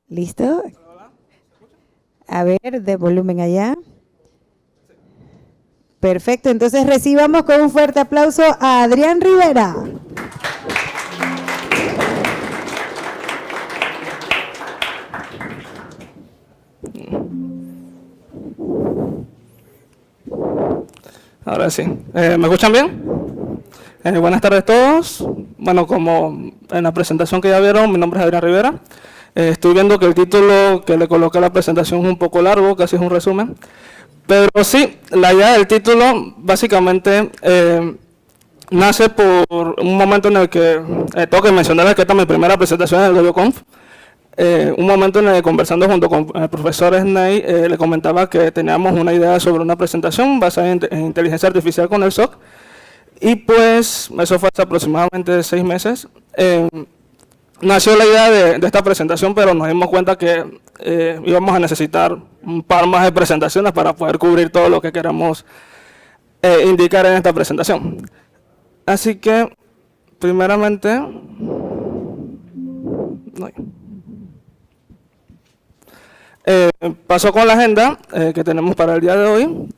¿Listo? A ver, de volumen allá. Perfecto, entonces recibamos con un fuerte aplauso a Adrián Rivera. Ahora sí. ¿Me escuchan bien? Buenas tardes a todos. Bueno, como en la presentación que ya vieron, mi nombre es Adrián Rivera. Estoy viendo que el título que le coloqué a la presentación es un poco largo, casi es un resumen. Pero sí, la idea del título básicamente nace por un momento en el que tengo que mencionar que esta es mi primera presentación en el GovioConf. Un momento en el que, conversando junto con el profesor Sney, le comentaba que teníamos una idea sobre una presentación basada en inteligencia artificial con el SOC. Y pues, eso fue hace aproximadamente 6 meses. Nació la idea de esta presentación, pero nos dimos cuenta que íbamos a necesitar un par más de presentaciones para poder cubrir todo lo que queramos indicar en esta presentación. Así que, primeramente, paso con la agenda que tenemos para el día de hoy.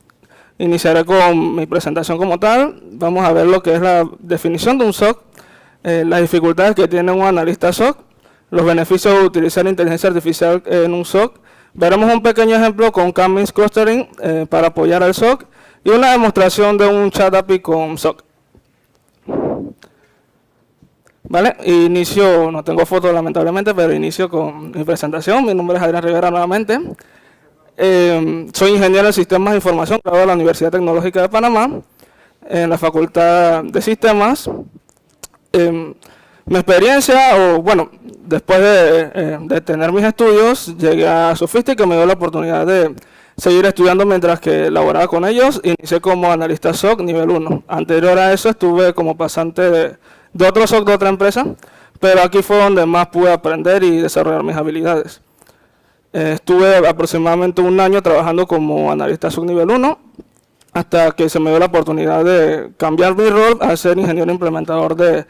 Iniciaré con mi presentación como tal. Vamos a ver lo que es la definición de un SOC, las dificultades que tiene un analista SOC, los beneficios de utilizar inteligencia artificial en un SOC. Veremos un pequeño ejemplo con K-means clustering para apoyar al SOC y una demostración de un chat API con SOC. Vale, inicio, no tengo foto lamentablemente, pero inicio con mi presentación. Mi nombre es Adrián Rivera nuevamente. Soy ingeniero en sistemas de información, graduado de la Universidad Tecnológica de Panamá, en la Facultad de Sistemas. Mi experiencia, después de tener mis estudios, llegué a Sofistic, que me dio la oportunidad de seguir estudiando mientras que laboraba con ellos. Inicié como analista SOC nivel 1. Anterior a eso estuve como pasante de otro SOC de otra empresa, pero aquí fue donde más pude aprender y desarrollar mis habilidades. Estuve aproximadamente 1 año trabajando como analista SOC nivel 1, hasta que se me dio la oportunidad de cambiar mi rol a ser ingeniero implementador de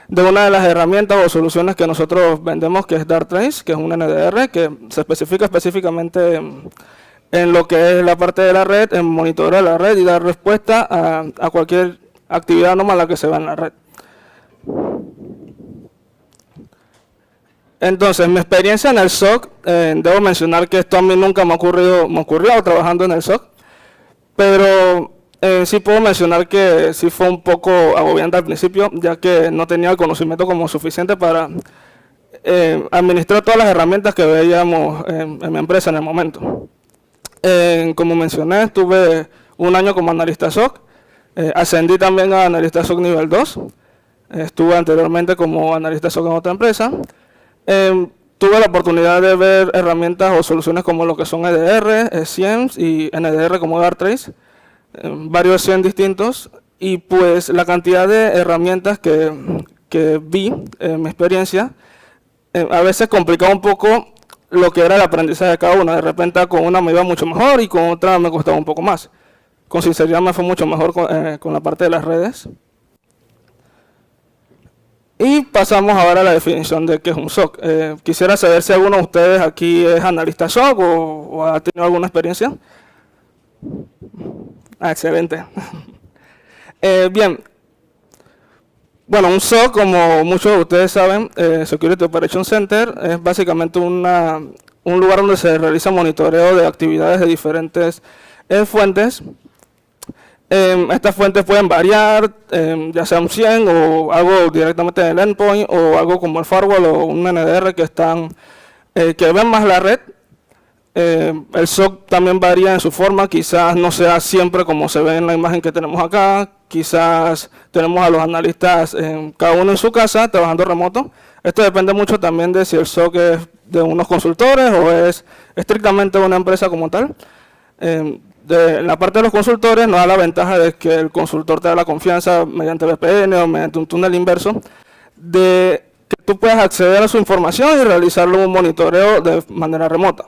una de las herramientas o soluciones que nosotros vendemos, que es Darktrace, que es un NDR, que se especifica específicamente en lo que es la parte de la red, en monitorear la red y dar respuesta a cualquier actividad anómala que se vea en la red. Entonces, mi experiencia en el SOC, debo mencionar que esto a mí nunca me ocurrió trabajando en el SOC, pero sí puedo mencionar que sí fue un poco agobiante al principio, ya que no tenía el conocimiento como suficiente para administrar todas las herramientas que veíamos en mi empresa en el momento. Como mencioné, estuve 1 año como analista SOC, ascendí también a analista SOC nivel 2, estuve anteriormente como analista SOC en otra empresa. Tuve la oportunidad de ver herramientas o soluciones como lo que son EDR, SIEMs y NDR como Darktrace, varios SIEM distintos, y pues la cantidad de herramientas que vi en mi experiencia a veces complicaba un poco lo que era el aprendizaje de cada una. De repente con una me iba mucho mejor y con otra me costaba un poco más. Con sinceridad me fue mucho mejor con la parte de las redes. Y pasamos ahora a la definición de qué es un SOC. Quisiera saber si alguno de ustedes aquí es analista SOC o ha tenido alguna experiencia. Excelente. Bien. Bueno, un SOC, como muchos de ustedes saben, Security Operations Center, es básicamente un lugar donde se realiza monitoreo de actividades de diferentes fuentes. Estas fuentes pueden variar, ya sea un 100 o algo directamente en el endpoint o algo como el firewall o un NDR que ven más la red. El SOC también varía en su forma, quizás no sea siempre como se ve en la imagen que tenemos acá, quizás tenemos a los analistas cada uno en su casa trabajando remoto. Esto depende mucho también de si el SOC es de unos consultores o es estrictamente una empresa como tal. De la parte de los consultores nos da la ventaja de que el consultor te da la confianza mediante VPN o mediante un túnel inverso de que tú puedas acceder a su información y realizarle un monitoreo de manera remota.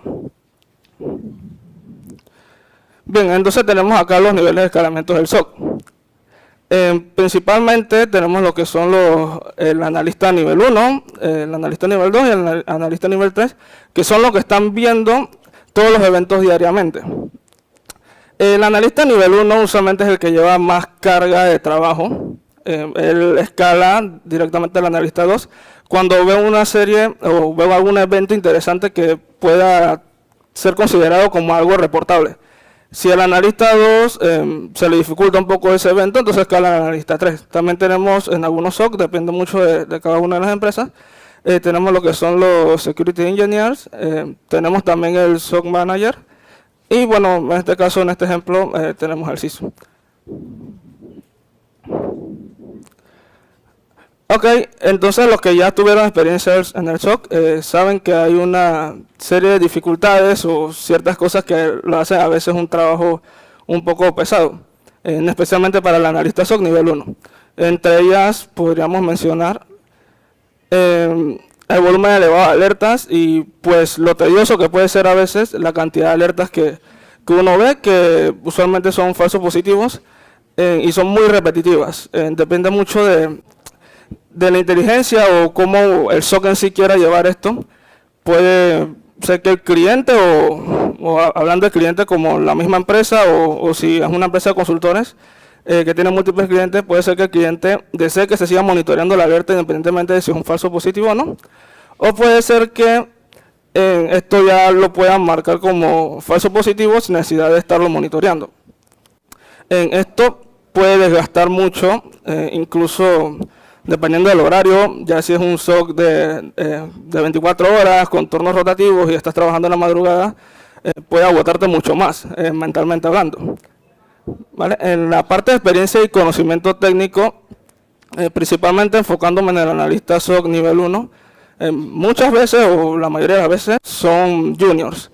Bien, entonces tenemos acá los niveles de escalamiento del SOC. Principalmente tenemos lo que son el analista nivel 1, el analista nivel 2 y el analista nivel 3, que son los que están viendo todos los eventos diariamente. El analista nivel 1 usualmente es el que lleva más carga de trabajo. Él escala directamente al analista 2 cuando ve una serie o ve algún evento interesante que pueda ser considerado como algo reportable. Si el analista 2 se le dificulta un poco ese evento, entonces escala al analista 3. También tenemos en algunos SOC, depende mucho de cada una de las empresas, tenemos lo que son los Security Engineers, tenemos también el SOC Manager, y bueno, en este caso, en este ejemplo, tenemos el CISO. Ok, entonces los que ya tuvieron experiencias en el SOC saben que hay una serie de dificultades o ciertas cosas que lo hacen a veces un trabajo un poco pesado, especialmente para el analista SOC nivel 1. Entre ellas podríamos mencionar el volumen elevado de alertas y pues lo tedioso que puede ser a veces la cantidad de alertas que uno ve, que usualmente son falsos positivos y son muy repetitivas. Depende mucho de la inteligencia o cómo el SOC en sí quiera llevar esto. Puede ser que el cliente o hablando del cliente como la misma empresa o si es una empresa de consultores que tiene múltiples clientes, puede ser que el cliente desee que se siga monitoreando la alerta independientemente de si es un falso positivo o no. O puede ser que esto ya lo puedan marcar como falso positivo sin necesidad de estarlo monitoreando. Esto puede desgastar mucho, incluso dependiendo del horario, ya si es un SOC de 24 horas con turnos rotativos y estás trabajando en la madrugada, puede agotarte mucho más, mentalmente hablando. ¿Vale? En la parte de experiencia y conocimiento técnico, principalmente enfocándome en el analista SOC nivel 1, muchas veces, o la mayoría de las veces, son juniors.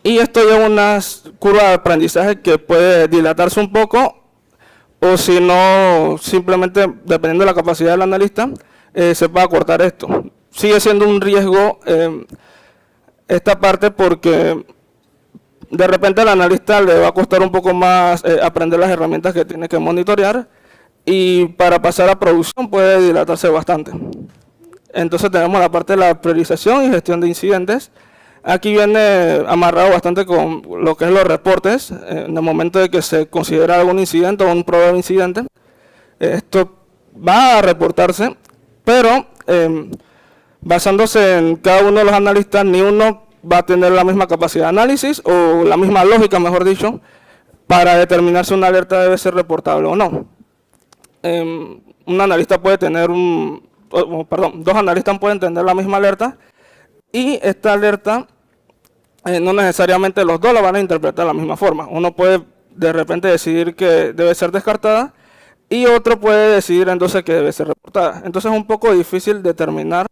Y esto lleva una curva de aprendizaje que puede dilatarse un poco, o si no, simplemente dependiendo de la capacidad del analista, se puede acortar esto. Sigue siendo un riesgo esta parte porque de repente al analista le va a costar un poco más aprender las herramientas que tiene que monitorear y para pasar a producción puede dilatarse bastante. Entonces tenemos la parte de la priorización y gestión de incidentes. Aquí viene amarrado bastante con lo que es los reportes. En el momento de que se considera algún incidente o un probable incidente, esto va a reportarse, pero basándose en cada uno de los analistas, ni uno va a tener la misma capacidad de análisis o la misma lógica, mejor dicho, para determinar si una alerta debe ser reportable o no. Un analista puede tener dos analistas pueden tener la misma alerta y esta alerta no necesariamente los dos la van a interpretar de la misma forma. Uno puede de repente decidir que debe ser descartada y otro puede decidir entonces que debe ser reportada. Entonces es un poco difícil determinar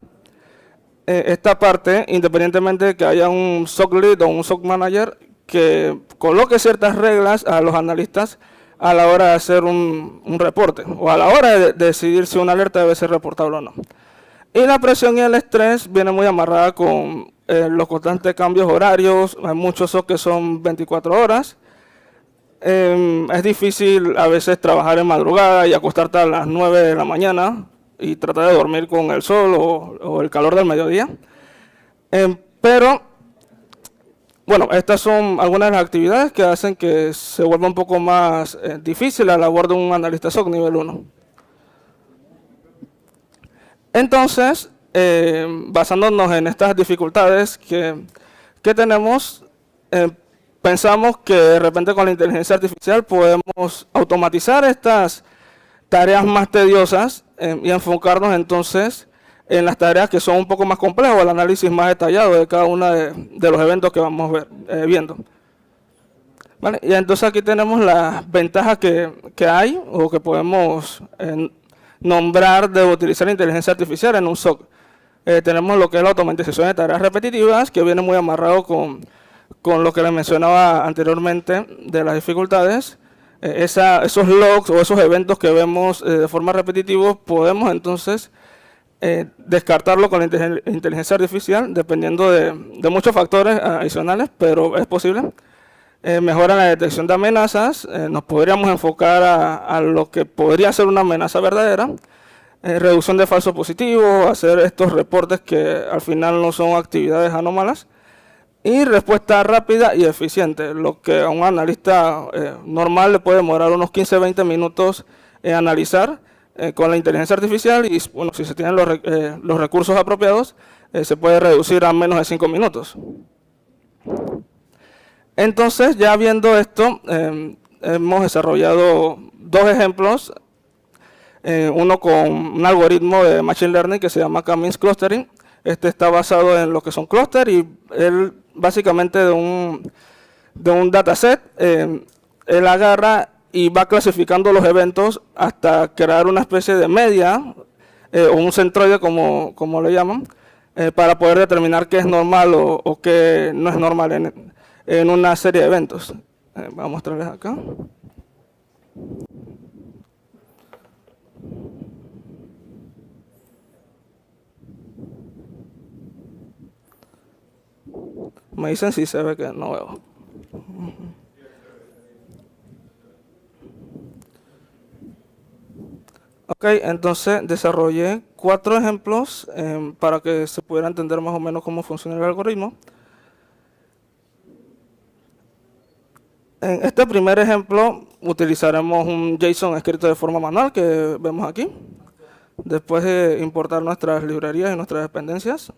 esta parte, independientemente de que haya un SOC lead o un SOC manager que coloque ciertas reglas a los analistas a la hora de hacer un reporte o a la hora de decidir si una alerta debe ser reportable o no. Y la presión y el estrés viene muy amarrada con los constantes cambios horarios. Hay muchos SOC que son 24 horas. Es difícil a veces trabajar en madrugada y acostarte a las 9 de la mañana y tratar de dormir con el sol o el calor del mediodía. Pero, bueno, estas son algunas de las actividades que hacen que se vuelva un poco más difícil la labor de un analista SOC nivel 1. Entonces, basándonos en estas dificultades que tenemos, pensamos que de repente con la inteligencia artificial podemos automatizar estas tareas más tediosas y enfocarnos entonces en las tareas que son un poco más complejas, el análisis más detallado de cada uno de los eventos que vamos viendo. ¿Vale? Y entonces aquí tenemos las ventajas que hay o que podemos nombrar de utilizar inteligencia artificial en un SOC. Tenemos lo que es la automatización de tareas repetitivas, que viene muy amarrado con lo que les mencionaba anteriormente de las dificultades. Esos logs o esos eventos que vemos de forma repetitiva, podemos entonces descartarlo con la inteligencia artificial, dependiendo de muchos factores adicionales, pero es posible. Mejora la detección de amenazas, nos podríamos enfocar a lo que podría ser una amenaza verdadera, reducción de falsos positivos, hacer estos reportes que al final no son actividades anómalas, y respuesta rápida y eficiente, lo que a un analista normal le puede demorar unos 15-20 minutos analizar con la inteligencia artificial, y bueno, si se tienen los recursos apropiados, se puede reducir a menos de 5 minutos. Entonces, ya viendo esto, hemos desarrollado dos ejemplos, uno con un algoritmo de Machine Learning que se llama K-means Clustering. Este está basado en lo que son clúster y él básicamente de un dataset, él agarra y va clasificando los eventos hasta crear una especie de media o un centroide como le llaman, para poder determinar qué es normal o qué no es normal en una serie de eventos. Voy a mostrarles acá. Me dicen si se ve que no veo. Ok, entonces desarrollé 4 ejemplos para que se pudiera entender más o menos cómo funciona el algoritmo. En este primer ejemplo utilizaremos un JSON escrito de forma manual que vemos aquí. Después de importar nuestras librerías y nuestras dependencias.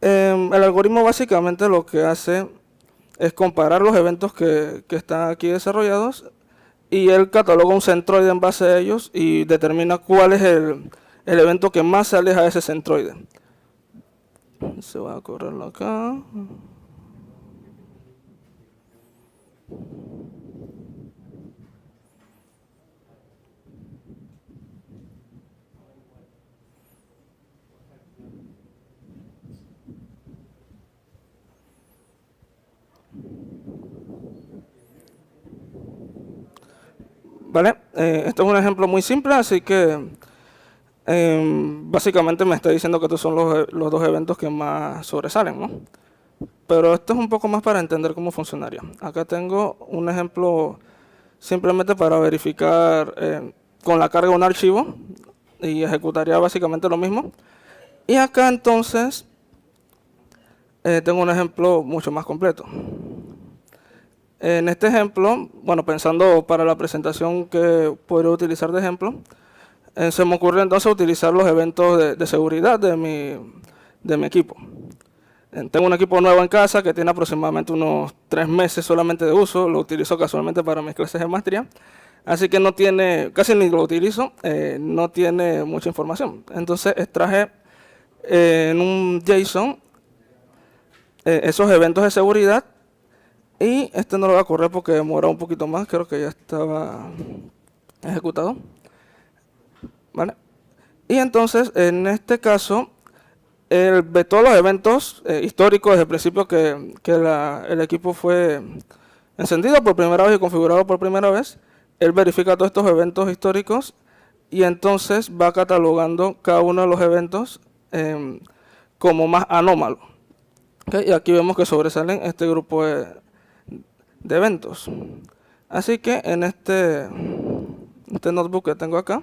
El algoritmo básicamente lo que hace es comparar los eventos que están aquí desarrollados, y él cataloga un centroide en base a ellos y determina cuál es el evento que más se aleja de ese centroide. Se va a correrlo acá. Vale, este es un ejemplo muy simple, así que básicamente me está diciendo que estos son los dos eventos que más sobresalen, ¿no? Pero esto es un poco más para entender cómo funcionaría. Acá tengo un ejemplo simplemente para verificar con la carga de un archivo, y ejecutaría básicamente lo mismo. Y acá entonces tengo un ejemplo mucho más completo. En este ejemplo, bueno, pensando para la presentación que podría utilizar de ejemplo, se me ocurre entonces utilizar los eventos de seguridad de mi equipo. Tengo un equipo nuevo en casa que tiene aproximadamente unos 3 meses solamente de uso, lo utilizo casualmente para mis clases de maestría, así que no tiene, casi ni lo utilizo, no tiene mucha información. Entonces extraje en un JSON esos eventos de seguridad, y este no lo voy a correr porque demora un poquito más, creo que ya estaba ejecutado. ¿Vale? Y entonces, en este caso, él ve todos los eventos históricos desde el principio que el equipo fue encendido por primera vez y configurado por primera vez. Él verifica todos estos eventos históricos y entonces va catalogando cada uno de los eventos como más anómalo. ¿Okay? Y aquí vemos que sobresalen este grupo de eventos. Así que en este notebook que tengo acá,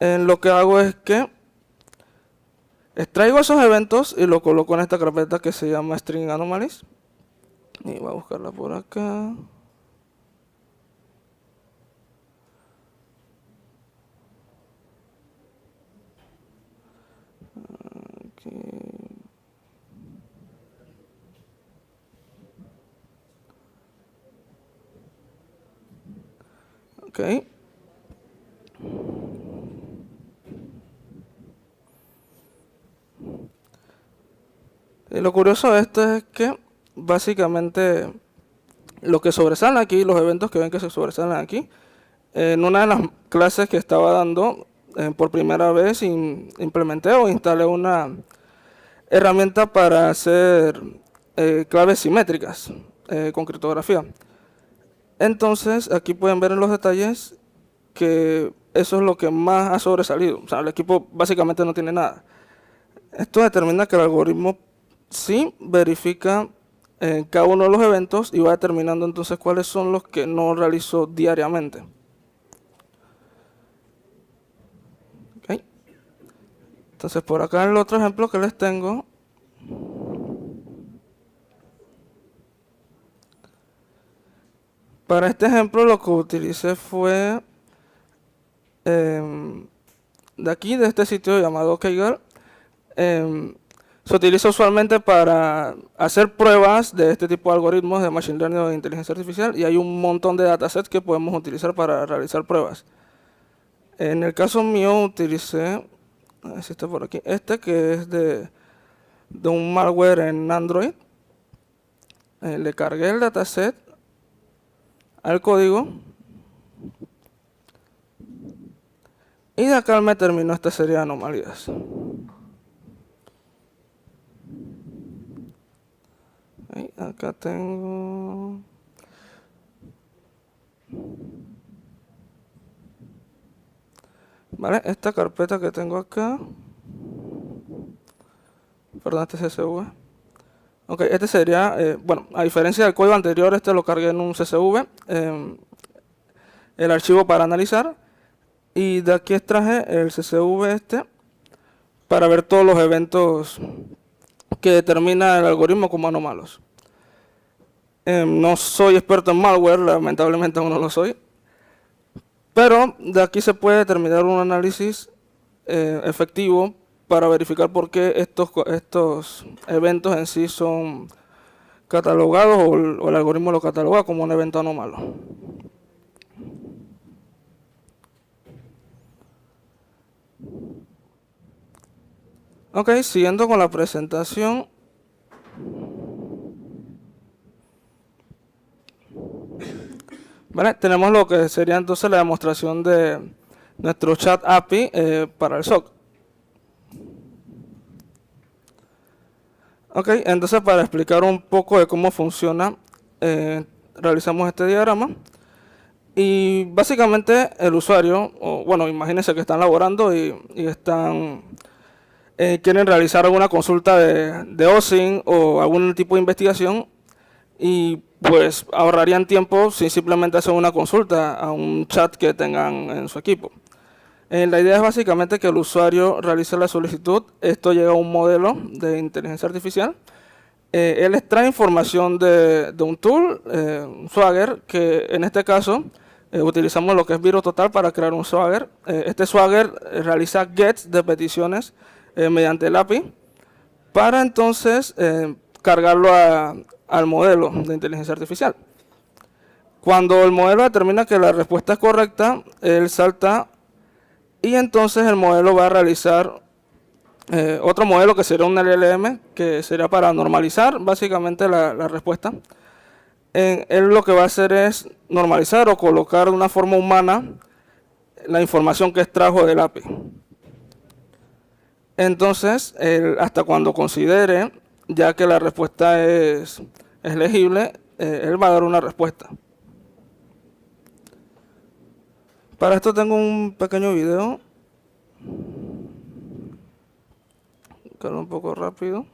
lo que hago es que extraigo esos eventos y lo coloco en esta carpeta que se llama String Anomalies. Y voy a buscarla por acá. Aquí. Ok. Y lo curioso de esto es que básicamente lo que sobresale aquí, los eventos que ven que se sobresalen aquí, en una de las clases que estaba dando, por primera vez implementé o instalé una herramienta para hacer claves simétricas con criptografía. Entonces, aquí pueden ver en los detalles que eso es lo que más ha sobresalido. O sea, el equipo básicamente no tiene nada. Esto determina que el algoritmo sí verifica en cada uno de los eventos y va determinando entonces cuáles son los que no realizo diariamente. ¿Ok? Entonces por acá el otro ejemplo que les tengo, para este ejemplo lo que utilicé fue de aquí, de este sitio llamado OkGirl. Se utiliza usualmente para hacer pruebas de este tipo de algoritmos de Machine Learning o de inteligencia artificial, y hay un montón de datasets que podemos utilizar para realizar pruebas. En el caso mío utilicé, a ver si está por aquí, este que es de un malware en Android. Le cargué el dataset al código y de acá me terminó esta serie de anomalías. Acá tengo... Vale, esta carpeta que tengo acá... Perdón, este CSV. Ok, este sería... bueno, a diferencia del código anterior, este lo cargué en un CSV. El archivo para analizar. Y de aquí extraje el CSV este para ver todos los eventos que determina el algoritmo como anómalos. No soy experto en malware, lamentablemente aún no lo soy. Pero de aquí se puede determinar un análisis efectivo para verificar por qué estos eventos en sí son catalogados o el algoritmo lo cataloga como un evento anómalo. Ok, siguiendo con la presentación. Vale, tenemos lo que sería entonces la demostración de nuestro chat API para el SOC. Ok, entonces para explicar un poco de cómo funciona, realizamos este diagrama. Y básicamente el usuario, o bueno, imagínense que están laborando y quieren realizar alguna consulta de OSINT o algún tipo de investigación, y pues ahorrarían tiempo si simplemente hacen una consulta a un chat que tengan en su equipo. La idea es básicamente que el usuario realice la solicitud. Esto llega a un modelo de inteligencia artificial. Él extrae información de un tool, un Swagger, que en este caso utilizamos lo que es ViroTotal para crear un Swagger. Este Swagger realiza gets de peticiones mediante el API para entonces cargarlo al modelo de inteligencia artificial. Cuando el modelo determina que la respuesta es correcta, él salta y entonces el modelo va a realizar otro modelo que sería un LLM, que sería para normalizar básicamente la respuesta. Él lo que va a hacer es normalizar o colocar de una forma humana la información que extrajo del API. Entonces, hasta cuando considere ya que la respuesta es legible, él va a dar una respuesta. Para esto tengo un pequeño video. Buscarlo un poco rápido.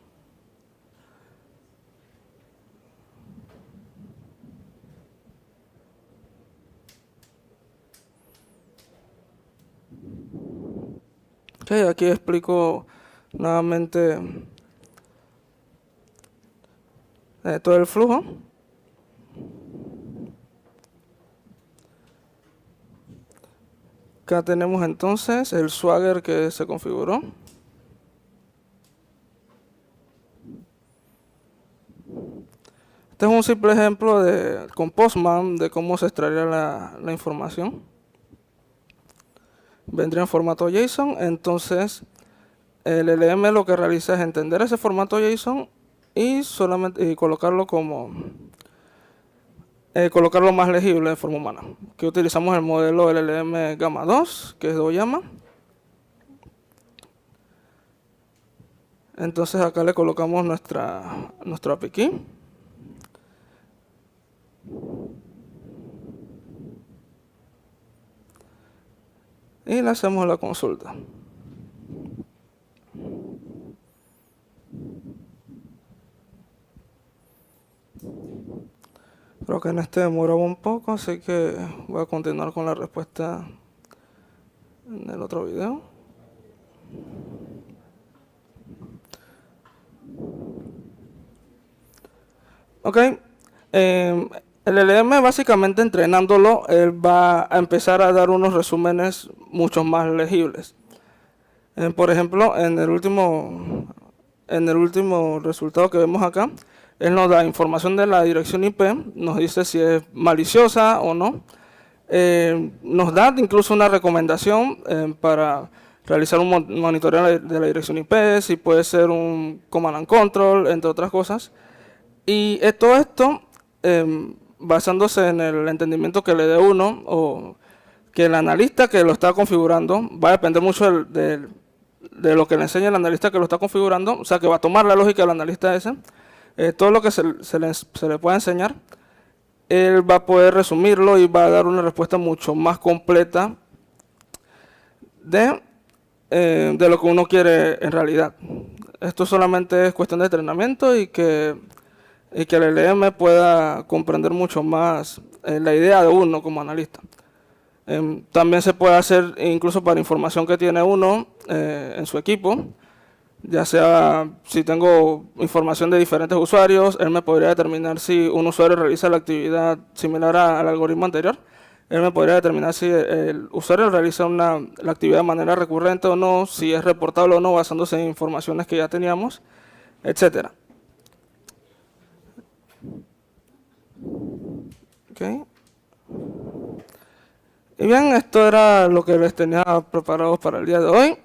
Ok, aquí explico nuevamente todo el flujo. Acá tenemos entonces el Swagger que se configuró. Este es un simple ejemplo con Postman de cómo se extraería la información. Vendría en formato JSON, entonces el LM lo que realiza es entender ese formato JSON y colocarlo colocarlo más legible de forma humana. Aquí utilizamos el modelo LLM Gamma 2, que es de Oyama. Entonces acá le colocamos nuestro API key. Y le hacemos la consulta. Creo que en este demoraba un poco, así que voy a continuar con la respuesta en el otro video. Ok, el LLM básicamente entrenándolo, él va a empezar a dar unos resúmenes mucho más legibles. Por ejemplo, en el último resultado que vemos acá, él nos da información de la dirección IP, nos dice si es maliciosa o no. Nos da incluso una recomendación para realizar un monitoreo de la dirección IP, si puede ser un command and control, entre otras cosas. Y todo esto, basándose en el entendimiento que le dé uno, o que el analista que lo está configurando, va a depender mucho de lo que le enseñe el analista que lo está configurando, o sea que va a tomar la lógica del analista ese, todo lo que se le pueda enseñar, él va a poder resumirlo y va a dar una respuesta mucho más completa de lo que uno quiere en realidad. Esto solamente es cuestión de entrenamiento y que el LLM pueda comprender mucho más la idea de uno como analista. También se puede hacer incluso para información que tiene uno en su equipo, ya sea si tengo información de diferentes usuarios, él me podría determinar si un usuario realiza la actividad similar al algoritmo anterior, él me podría determinar si el usuario realiza la actividad de manera recurrente o no, si es reportable o no, basándose en informaciones que ya teníamos, etcétera. Okay. Y bien, esto era lo que les tenía preparado para el día de hoy.